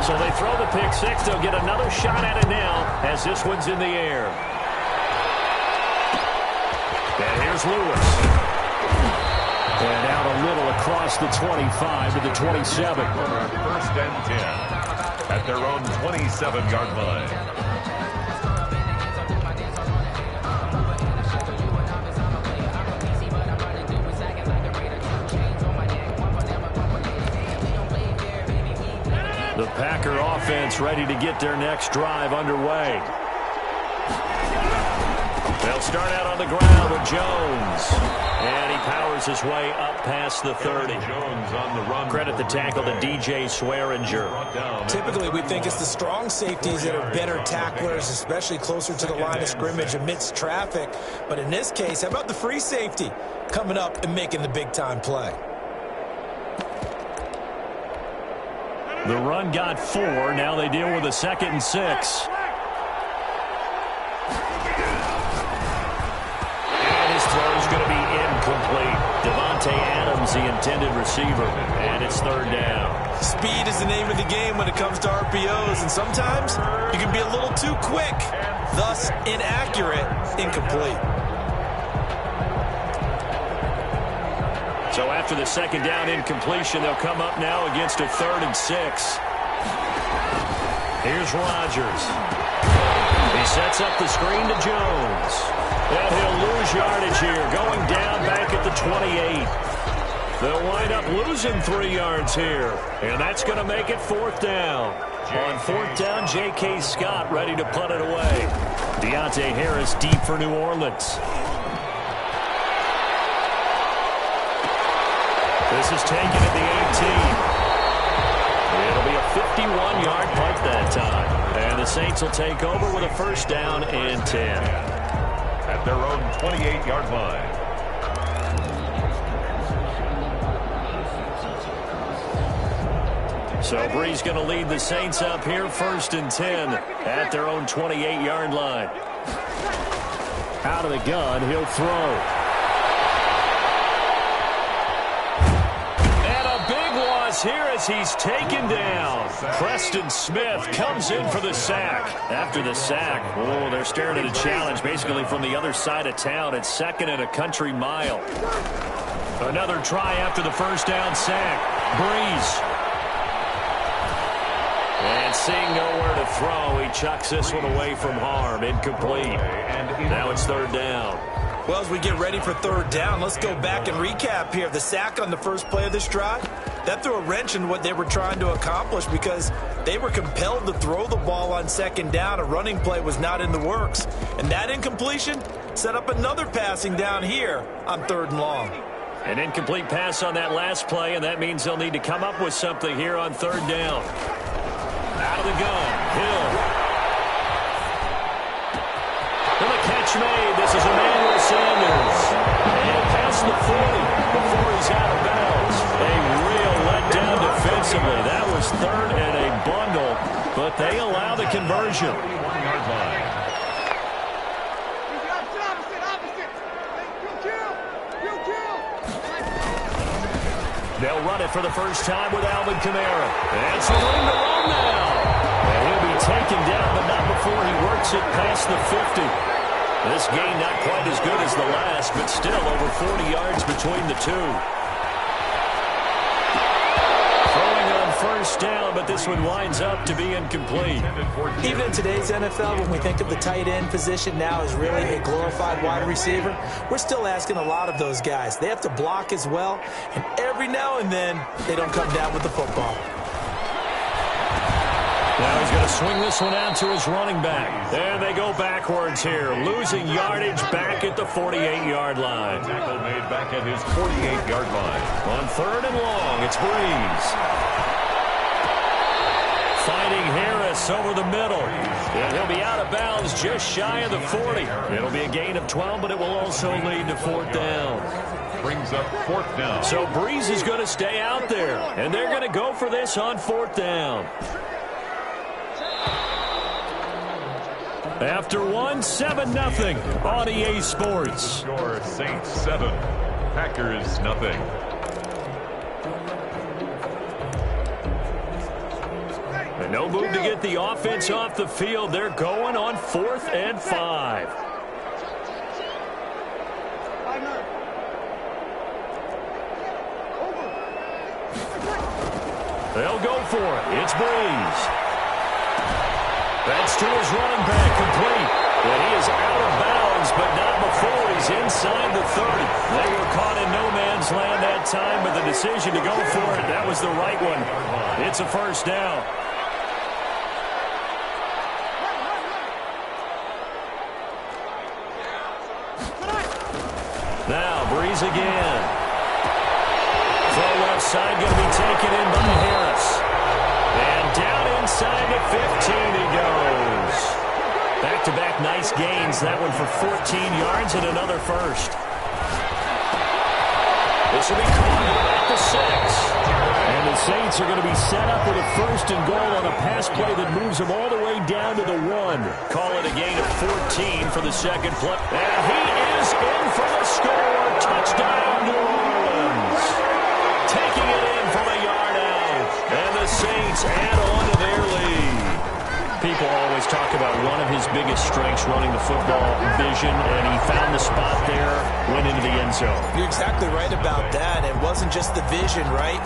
So they throw the pick six. They'll get another shot at it now as this one's in the air. And here's Lewis. And out a little across the 25 to the 27. First and 10 at their own 27-yard line. The Packer offense ready to get their next drive underway. They'll start out on the ground with Jones. And he powers his way up past the 30. Jones on the run. Credit the tackle to DJ Swearinger. Typically, we think it's the strong safeties that are better tacklers, especially closer to the line of scrimmage amidst traffic. But in this case, how about the free safety coming up and making the big-time play? The run got 4. Now they deal with a 2nd and 6. And his throw is going to be incomplete. Devontae Adams, the intended receiver. And it's 3rd down. Speed is the name of the game when it comes to RPOs. And sometimes you can be a little too quick, thus inaccurate, incomplete. So after the 2nd down incompletion, they'll come up now against a 3rd and 6. Here's Rodgers. He sets up the screen to Jones. And he'll lose yardage here, going down back at the 28. They'll wind up losing 3 yards here. And that's going to make it 4th down. On 4th down, J.K. Scott ready to punt it away. Deontay Harris deep for New Orleans. This is taken at the 18. It'll be a 51-yard punt that time. And the Saints will take over with a 1st down and 10. At their own 28-yard line. So Brees going to lead the Saints up here, 1st and 10 at their own 28-yard line. Out of the gun, he'll throw. Here as he's taken down. Preston Smith comes in for the sack. After the sack, oh, they're staring at a challenge basically from the other side of town. It's 2nd and a country mile. Another try after the 1st down sack. Brees. And seeing nowhere to throw, he chucks this one away from harm. Incomplete. Now it's 3rd down. Well, as we get ready for 3rd down, let's go back and recap here. The sack on the first play of this drive, that threw a wrench in what they were trying to accomplish because they were compelled to throw the ball on 2nd down. A running play was not in the works. And that incompletion set up another passing down here on 3rd and long. An incomplete pass on that last play, and that means they'll need to come up with something here on 3rd down. Out of the gun, Hill. And the catch made. This is Emmanuel Sanders. And past the 40 before he's out of bounds. A real letdown defensively. That was 3rd and a bundle, but they allow the conversion. They'll run it for the first time with Alvin Kamara. And some room to run now. And he'll be taken down, but not before he works it past the 50. This game not quite as good as the last, but still over 40 yards between the two. Throwing on 1st down, but this one winds up to be incomplete. Even in today's NFL, when we think of the tight end position now as really a glorified wide receiver, we're still asking a lot of those guys. They have to block as well, and every now and then, they don't come down with the football. Now he's going to swing this one out to his running back. And they go backwards here, losing yardage back at the 48-yard line. Tackle made back at his 48-yard line. On 3rd and long, it's Brees. Finding Harris over the middle. And he'll be out of bounds just shy of the 40. It'll be a gain of 12, but it will also lead to 4th down. Brings up 4th down. So Brees is going to stay out there. And they're going to go for this on 4th down. After 7-0 on EA Sports. Score Saints 7, Packers nothing. And no move to get the offense off the field. They're going on 4th and 5. They'll go for it. It's Breeze. That's to his running back, complete. And he is out of bounds, but not before he's inside the 30. They were caught in no man's land that time, but the decision to go for it, that was the right one. It's a first down. Now, Breeze again. Throw left side going to be taken in by Harris. And down inside the 15 he goes. Back-to-back nice gains. That one for 14 yards and another first. This will be caught at the 6. And the Saints are going to be set up with a 1st and goal on a pass play that moves them all the way down to the 1. Call it a gain of 14 for the second play. And he is in for the score. Touchdown, New Orleans. Taking it in from a yard out. And the Saints add on to their lead. People always talk about one of his biggest strengths, running the football, vision, and he found the spot there, went into the end zone. You're exactly right about that. It wasn't just the vision, right?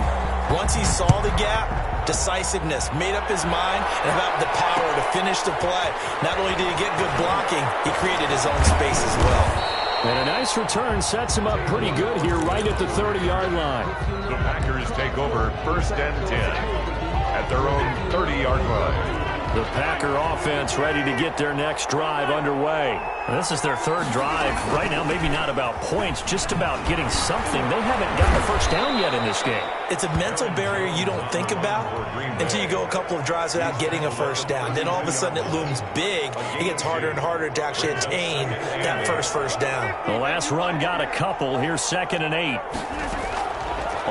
Once he saw the gap, decisiveness, made up his mind, and about the power to finish the play. Not only did he get good blocking, he created his own space as well. And a nice return sets him up pretty good here right at the 30-yard line. The Packers take over 1st and 10 at their own 30-yard line. The Packer offense ready to get their next drive underway. This is their 3rd drive. Right now, maybe not about points, just about getting something. They haven't gotten a first down yet in this game. It's a mental barrier you don't think about until you go a couple of drives without getting a first down. Then all of a sudden it looms big. It gets harder and harder to actually attain that first down. The last run got a couple. Here's 2nd and 8.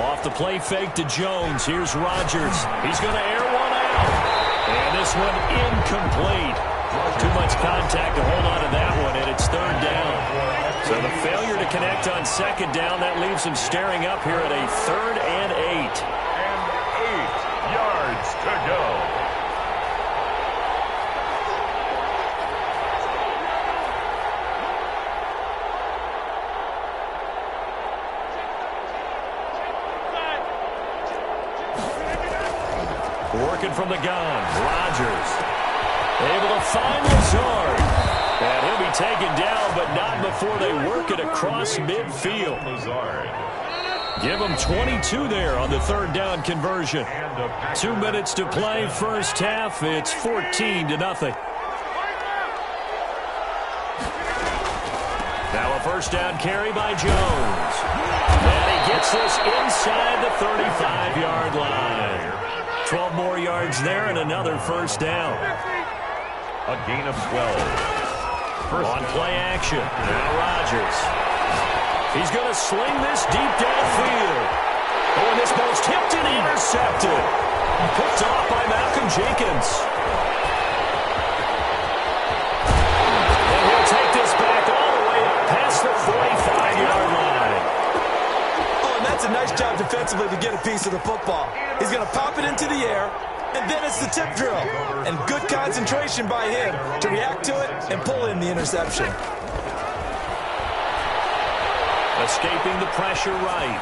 Off the play fake to Jones. Here's Rodgers. He's going to air one out. And this one incomplete. Too much contact to hold on to that one, and it's 3rd down. So the failure to connect on 2nd down, that leaves him staring up here at a 3rd and 8. And 8 yards to go. Working from the gun, Rodgers able to find Lazard. And he'll be taken down, but not before they work it across midfield. Lazard. Give them 22 there on the 3rd down conversion. 2 minutes to play, first half. It's 14-0. Now a first down carry by Jones. And he gets this inside the 35-yard line. 12 more yards there and another first down. A gain of 12. On play action. Now Rodgers. He's going to sling this deep downfield. Oh, and this ball's tipped and intercepted. Picked off by Malcolm Jenkins. And he'll take this back all the way up past the 45-yard line. Oh, and that's a nice job defensively to get a piece of the football. He's going to pop it into the air, and then it's the tip drill. And good concentration by him to react to it and pull in the interception. Escaping the pressure right.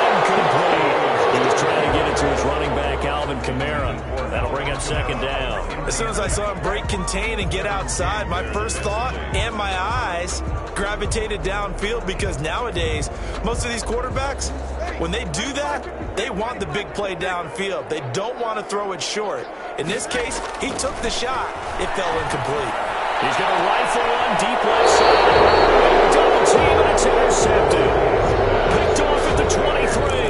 Incomplete. He was trying to get it to his running back, Alvin Kamara. That'll bring up 2nd down. As soon as I saw him break contain and get outside, my first thought and my eyes gravitated downfield, because nowadays, most of these quarterbacks, when they do that, they want the big play downfield. They don't want to throw it short. In this case, he took the shot. It fell incomplete. He's going to rifle one deep left side. Double team, and it's intercepted. Picked off at the 23.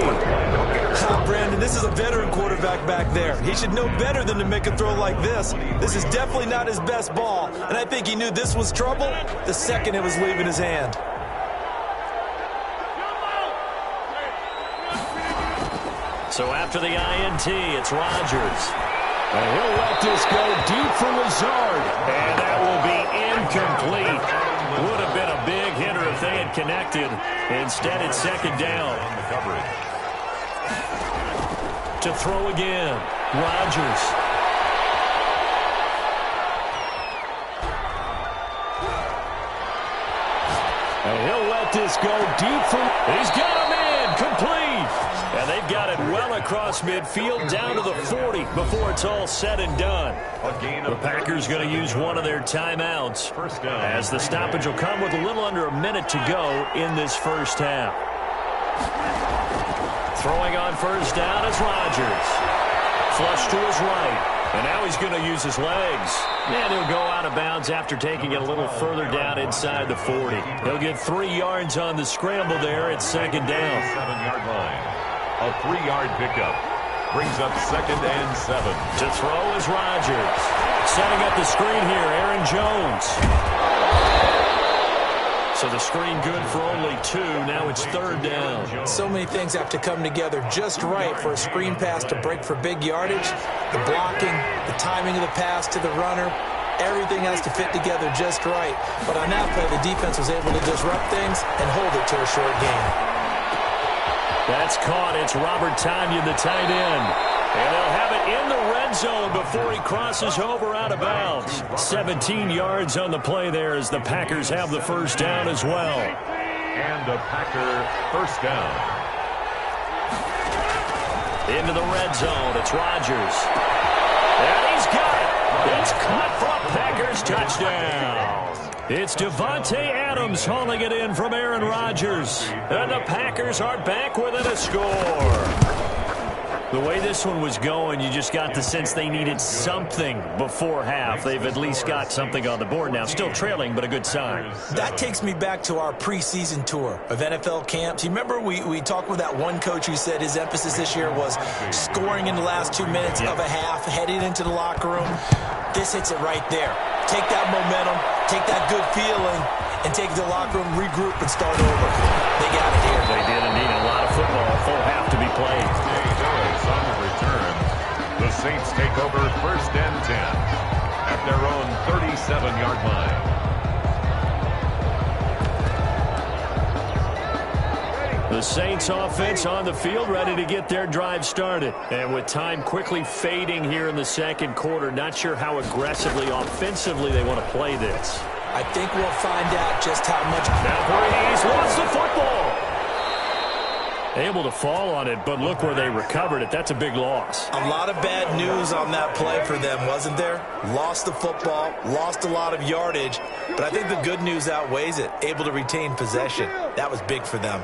Brandon, this is a veteran quarterback back there. He should know better than to make a throw like this. This is definitely not his best ball, and I think he knew this was trouble the second it was leaving his hand. So after the INT, it's Rodgers. And he'll let this go deep for Lazard. And that will be incomplete. Would have been a big hitter if they had connected. Instead, it's 2nd down. To throw again, Rodgers. And he'll let this go deep from... He's got him in, complete. And they've got it well across midfield down to the 40 before it's all said and done. The Packers going to use one of their timeouts as the stoppage will come with a little under a minute to go in this first half. Throwing on first down is Rodgers. Flush to his right. And now he's going to use his legs. And he'll go out of bounds after taking it a little further down inside the 40. He'll get 3 yards on the scramble there at second down. 7-yard line. A 3-yard pickup. Brings up 2nd and 7. To throw is Rodgers. Setting up the screen here, Aaron Jones. So the screen good for only 2. Now it's 3rd down. So many things have to come together just right for a screen pass to break for big yardage. The blocking, the timing of the pass to the runner, everything has to fit together just right. But on that play, the defense was able to disrupt things and hold it to a short gain. That's caught. It's Robert Tonyan, the tight end. And they'll have it in the red zone before he crosses over out of bounds. 17 yards on the play there as the Packers have the first down as well. And a Packer first down. Into the red zone. It's Rodgers. And he's got it. It's caught for a Packers touchdown. It's Davante Adams hauling it in from Aaron Rodgers. And the Packers are back within a score. The way this one was going, you just got the sense they needed something before half. They've at least got something on the board now. Still trailing, but a good sign. That takes me back to our preseason tour of NFL camps. You remember we talked with that one coach who said his emphasis this year was scoring in the last 2 minutes of a half, heading into the locker room. This hits it right there. Take that momentum, take that good feeling, and take it to the locker room, regroup, and start over. They got it here. They did indeed. A lot of football, a full half to be played. On the return, the Saints take over 1st and 10 at their own 37-yard line. The Saints offense on the field, ready to get their drive started. And with time quickly fading here in the second quarter, not sure how aggressively, offensively they want to play this. I think we'll find out just how much. Now Breeze lost the football. Able to fall on it, but look where they recovered it. That's a big loss. A lot of bad news on that play for them, wasn't there? Lost the football, lost a lot of yardage, but I think the good news outweighs it. Able to retain possession. That was big for them.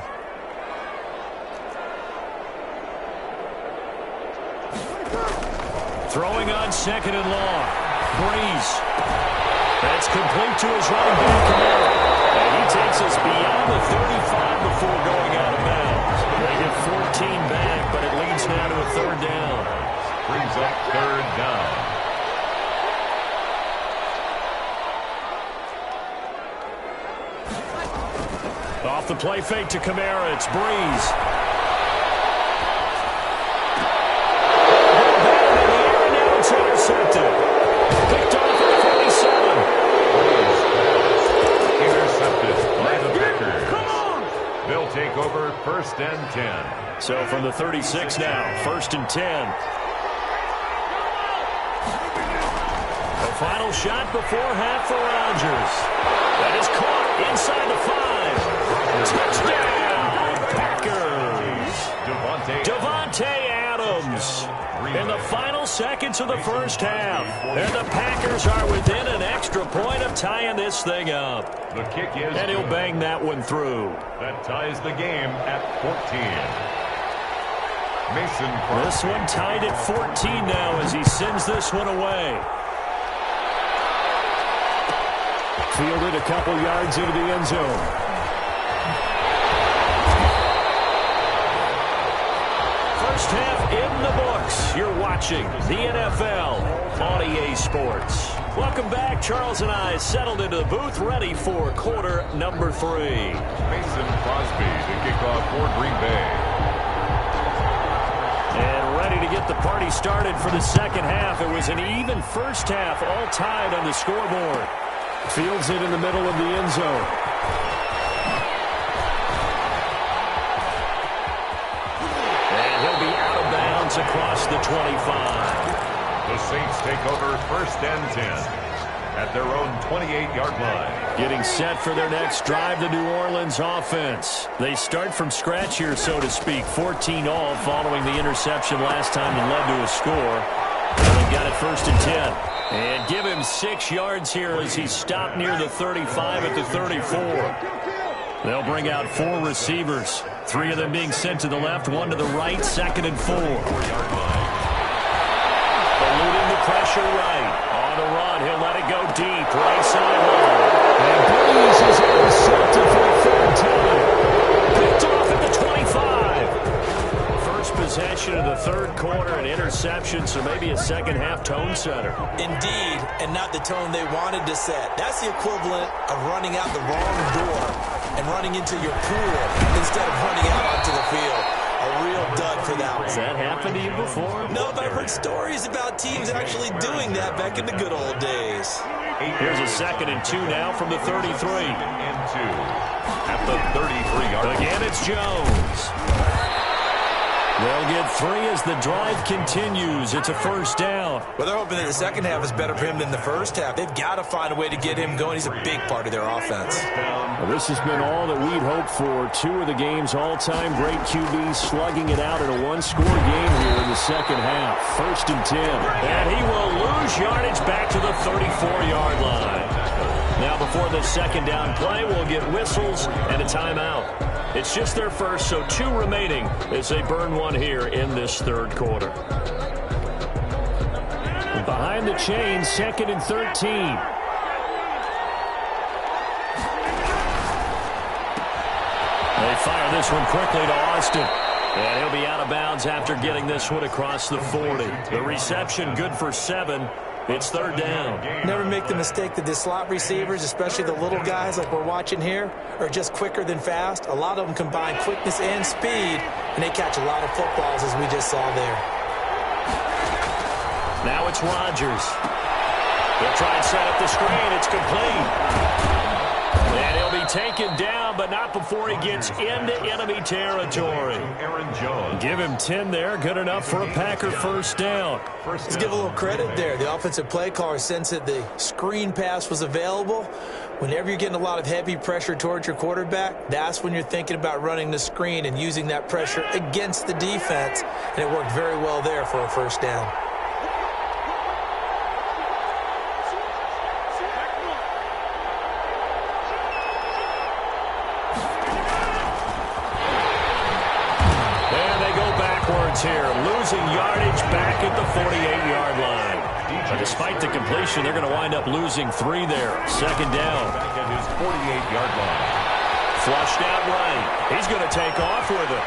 Throwing on 2nd and long. Breeze. That's complete to his running back, Camara. And he takes us beyond the 35 before going out of bounds. They get 14 back, but it leads now to a 3rd down. Brings up 3rd down. Off the play fake to Camara, it's Breeze. It's intercepted. Picked off at 47. Intercepted by the Packers. They'll take over 1st and 10. So from the 36 now, 1st and 10. The final shot before half for Rodgers. That is caught inside the 5. Touchdown, Packers. Davante Adams. In the final seconds of the first half. And the Packers are within an extra point of tying this thing up. The kick is... And he'll bang that one through. That ties the game at 14. Mason Crosby. This one tied at 14 now as he sends this one away. Fielded a couple yards into the end zone. First half in the books. You're watching the NFL on EA Sports. Welcome back. Charles and I settled into the booth, ready for quarter number 3. Mason Crosby to kick off for Green Bay. And ready to get the party started for the second half. It was an even first half, all tied on the scoreboard. Fields it in the middle of the end zone. And he'll be out of bounds across the 25. The Saints take over 1st and 10 at their own 28-yard line. Getting set for their next drive, the New Orleans offense. They start from scratch here, so to speak. 14-all following the interception last time that led to a score. And they got it 1st and 10. And give him 6 yards here as he stopped near the 35 at the 34. They'll bring out 4 receivers. 3 of them being sent to the left, 1 to the right, 2nd and 4. Eluding the pressure right. On the run, he'll let it go deep. Right sideline. And Breeze is intercepted for the 3rd time. Picked off at the 25. First possession of the 3rd quarter, an interception, so maybe a second-half tone setter. Indeed, and not the tone they wanted to set. That's the equivalent of running out the wrong door and running into your pool instead of running out onto the field. A real dud for that one. Has that happened to you before? No, but I've heard stories about teams actually doing that back in the good old days. Here's a 2nd and 2 now from the 33. 2 at the 33-yard line. Again, it's Jones. They'll get 3 as the drive continues. It's a 1st down. Well, they're hoping that the second half is better for him than the first half. They've got to find a way to get him going. He's a big part of their offense. Well, this has been all that we'd hoped for. 2 of the game's all-time great QBs slugging it out in a one-score game here in the second half. 1st and 10. And he will lose yardage back to the 34-yard line. Now, before the second down play, we'll get whistles and a timeout. It's just their first, so 2 remaining as they burn 1 here in this 3rd quarter. Behind the chain, 2nd and 13. They fire this one quickly to Austin. And he'll be out of bounds after getting this one across the 40. The reception good for 7. It's 3rd down. Never make the mistake that the slot receivers, especially the little guys like we're watching here, are just quicker than fast. A lot of them combine quickness and speed, and they catch a lot of footballs, as we just saw there. Now it's Rodgers. They'll try and set up the screen. It's complete. And he'll be taken down, but not before he gets into enemy territory. Aaron Jones. Give him 10 there. Good enough for a Packer 1st down. Let's give a little credit there. The offensive play caller sensed that the screen pass was available. Whenever you're getting a lot of heavy pressure towards your quarterback, that's when you're thinking about running the screen and using that pressure against the defense. And it worked very well there for a 1st down. Here, losing yardage back at the 48-yard line. But despite the completion, they're going to wind up losing 3 there. 2nd down. Back at his 48-yard line. Flushed out right. He's going to take off with it.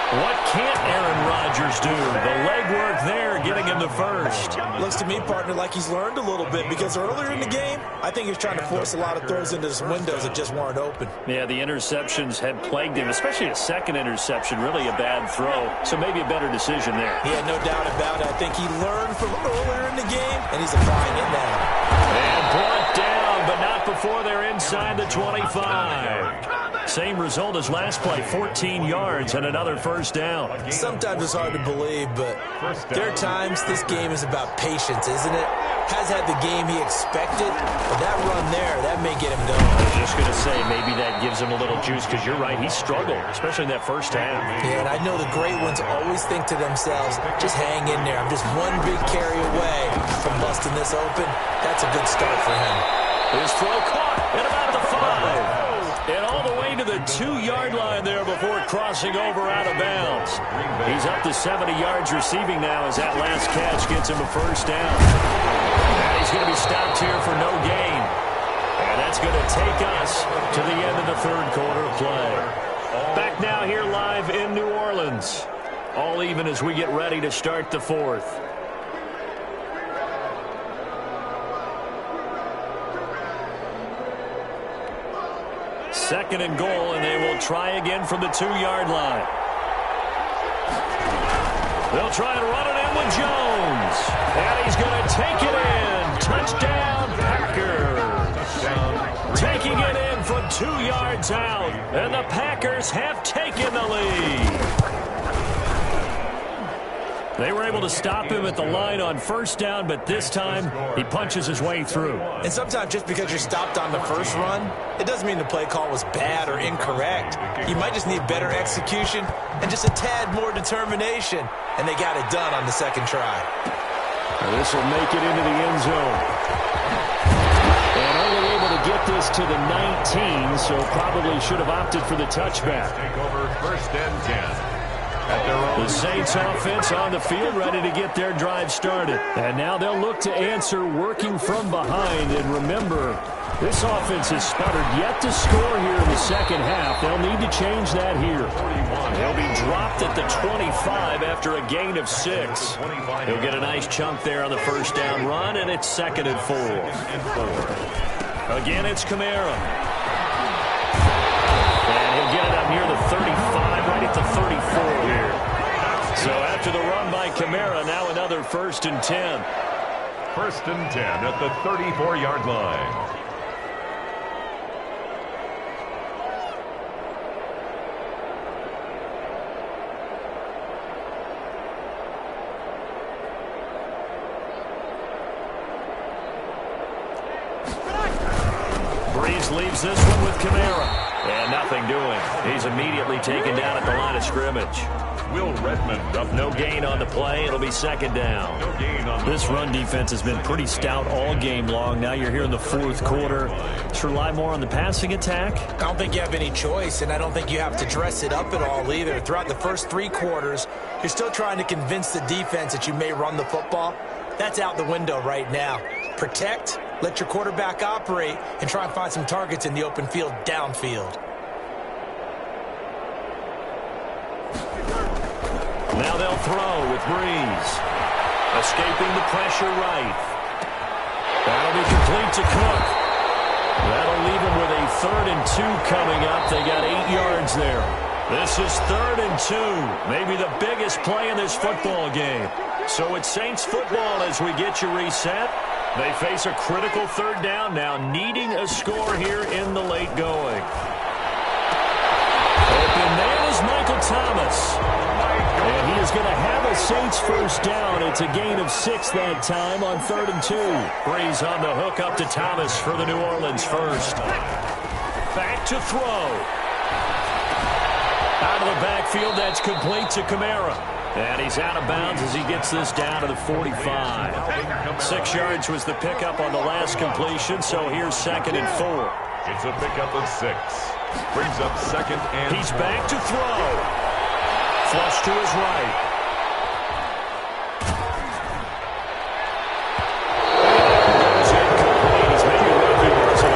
What can't Aaron Rodgers do? The legwork there, getting him the 1st. Looks to me, partner, like he's learned a little bit, because earlier in the game, I think he was trying to force a lot of throws into some windows that just weren't open. Yeah, the interceptions had plagued him, especially a 2nd interception, really a bad throw. So maybe a better decision there. Yeah, no doubt about it. I think he learned from earlier in the game, and he's applying it now. And brought down, but not before they're inside the 25. Same result as last play, 14 yards and another 1st down. Sometimes it's hard to believe, but there are times this game is about patience, isn't it? Has had the game he expected, but that run there, that may get him going. I was just going to say, maybe that gives him a little juice, because you're right, he struggled, especially in that 1st half. Yeah, and I know the great ones always think to themselves, just hang in there. I'm just one big carry away from busting this open. That's a good start for him. His throw caught at about the 5. And all the way to the 2-yard line there before crossing over out of bounds. He's up to 70 yards receiving now as that last catch gets him a 1st down. And he's going to be stopped here for no gain. And that's going to take us to the end of the 3rd quarter play. Back now here live in New Orleans. All even as we get ready to start the 4th. Second and goal, and they will try again from the 2-yard line. They'll try and run it in with Jones. And he's going to take it in. Touchdown, Packers. Taking it in from 2 yards out. And the Packers have taken the lead. They were able to stop him at the line on first down, but this time he punches his way through. And sometimes just because you're stopped on the first run, it doesn't mean the play call was bad or incorrect. You might just need better execution and just a tad more determination, and they got it done on the second try. This will make it into the end zone. And only able to get this to the 19, so probably should have opted for the touchback. Take over first and 10. The Saints offense on the field ready to get their drive started. And now they'll look to answer working from behind. And remember, this offense has sputtered yet to score here in the second half. They'll need to change that here. They'll be dropped at the 25 after a gain of 6. He'll get a nice chunk there on the first down run, and it's 2nd and 4. Again, it's Kamara. And he'll get it up near the 35, right at the 34 here. So after the run by Kamara, now another 1st and 10. 1st and 10 at the 34-yard line. Leaves this one with Kamara. And nothing doing. He's immediately taken down at the line of scrimmage. Will Redmond up. No gain on the play. It'll be 2nd down. No gain on the This run defense has been pretty stout all game long. Now you're here in the 4th quarter. Let's rely more on the passing attack. I don't think you have any choice, and I don't think you have to dress it up at all either. Throughout the first 3 quarters, you're still trying to convince the defense that you may run the football. That's out the window right now. Protect, let your quarterback operate, and try and find some targets in the open field downfield. Now they'll throw with Breeze. Escaping the pressure right. That'll be complete to Cook. That'll leave him with a 3rd and 2 coming up. They got 8 yards there. This is 3rd and 2. Maybe the biggest play in this football game. So it's Saints football as we get you reset. They face a critical 3rd down now, needing a score here in the late going. Open man is Michael Thomas. And he is going to have a Saints first down. It's a gain of 6 that time on 3rd and 2. Breeze on the hook up to Thomas for the New Orleans first. Back to throw. Out of the backfield, that's complete to Kamara. And he's out of bounds as he gets this down to the 45. 6 yards was the pickup on the last completion, so here's 2nd and 4. It's a pickup of 6. Brings up 2nd and He's 4. back to throw. Flush to his right. Goes incomplete. He's maybe recognizing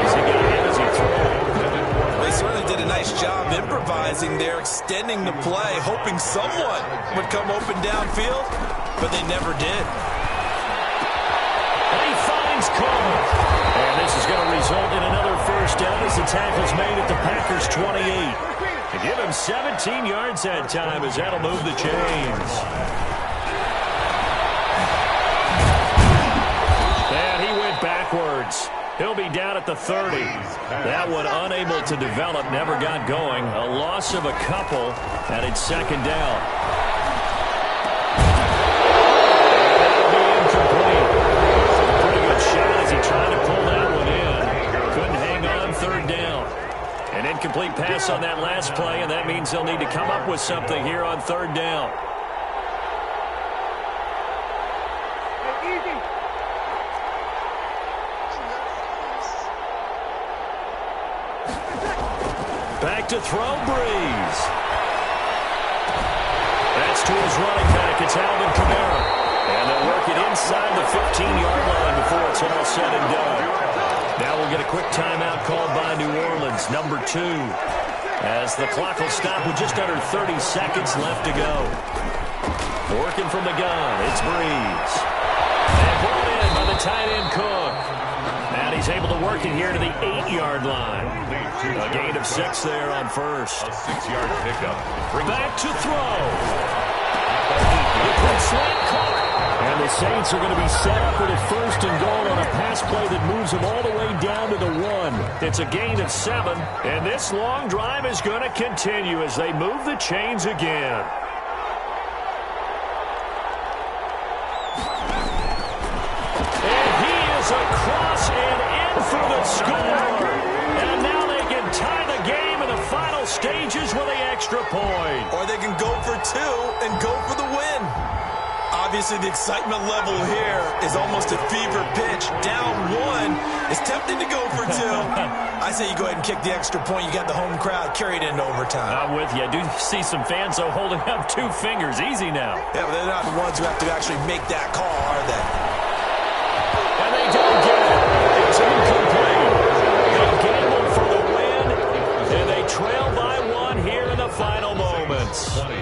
as he got hit as he threw. They certainly did a nice job improvising there, extending the play, hoping someone would come open downfield, but they never did. And he finds Cole. And this is going to result in another first down as the tackle's made at the Packers' 28. To give him 17 yards that time as that'll move the chains. And he went backwards. He'll be down at the 30. That one unable to develop, never got going. A loss of a couple, and it's 2nd down. That'll be incomplete. Pretty good shot as he tried to pull that one in. Couldn't hang on 3rd down. An incomplete pass on that last play, and that means they'll need to come up with something here on 3rd down. Back to throw, Breeze. That's to his running back. It's Alvin Kamara. And they'll work it inside the 15-yard line before it's all said and done. Now we'll get a quick timeout called by New Orleans, number 2. As the clock will stop with just under 30 seconds left to go. Working from the gun, it's Breeze. And brought in by the tight end Cook. And he's able to work it here to the 8-yard line. A gain of 6 there on first. A 6-yard pickup. Back to throw. The quick slant caught. And the Saints are going to be set up with a 1st and goal on a pass play that moves them all the way down to the 1. It's a gain of 7. And this long drive is going to continue as they move the chains again. is across and in for the score. And now they can tie the game in the final stages with the extra point. Or they can go for two and go for the win. Obviously, the excitement level here is almost a fever pitch. Down one. It's tempting to go for two. I say you go ahead and kick the extra point. You got the home crowd carried into overtime. I'm with you. I do see some fans, though, holding up 2 fingers. Easy now. Yeah, but they're not the ones who have to actually make that call, are they? And they don't get it. It's incomplete. They gambled for the win, and they trail by 1 here in the final moments. 20.